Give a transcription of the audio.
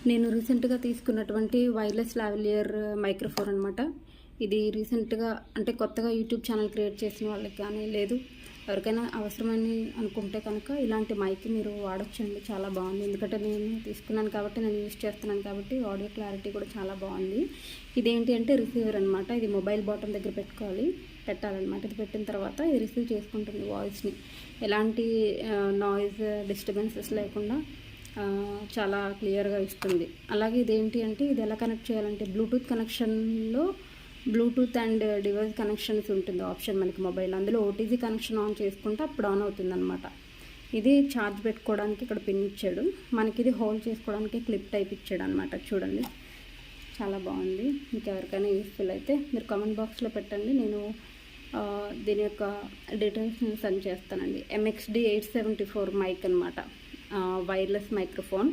నేను రీసెంట్గా తీసుకున్నటువంటి వైర్లెస్ లావెలియర్ మైక్రోఫోన్ అనమాట. ఇది రీసెంట్గా అంటే కొత్తగా యూట్యూబ్ ఛానల్ క్రియేట్ చేసిన వాళ్ళకి కానీ లేదు ఎవరికైనా అవసరమని అనుకుంటే కనుక ఇలాంటి మైక్ మీరు వాడొచ్చండి. చాలా బాగుంది. ఎందుకంటే నేను తీసుకున్నాను కాబట్టి నేను యూజ్ చేస్తున్నాను కాబట్టి ఆడియో క్లారిటీ కూడా చాలా బాగుంది. ఇదేంటి అంటే రిసీవర్ అనమాట. ఇది మొబైల్ బాటమ్ దగ్గర పెట్టాలన్నమాట. ఇది పెట్టిన తర్వాత ఇది రిసీవ్ చేసుకుంటుంది వాయిస్ని. ఎలాంటి నాయిస్ డిస్టర్బెన్సెస్ లేకుండా చాలా క్లియర్గా ఇస్తుంది. అలాగే ఇదేంటి అంటే ఇది ఎలా కనెక్ట్ చేయాలంటే బ్లూటూత్ కనెక్షన్లో బ్లూటూత్ అండ్ డివైస్ కనెక్షన్స్ ఉంటుంది ఆప్షన్ మనకి మొబైల్. అందులో ఓటీజీ కనెక్షన్ ఆన్ చేసుకుంటే అప్పుడు ఆన్ అవుతుంది అనమాట. ఇది ఛార్జ్ పెట్టుకోవడానికి ఇక్కడ పిన్ ఇచ్చాడు. మనకి ఇది హోల్డ్ చేసుకోవడానికి క్లిప్ టైప్ ఇచ్చాడు అనమాట. చూడండి చాలా బాగుంది. మీకు ఎవరికైనా యూస్ఫుల్ అయితే మీరు కామెంట్ బాక్స్లో పెట్టండి. నేను దీని యొక్క డీటెయిల్స్ సెండ్ చేస్తానండి. MXD 874 మైక్ అనమాట, వైర్లెస్ మైక్రోఫోన్.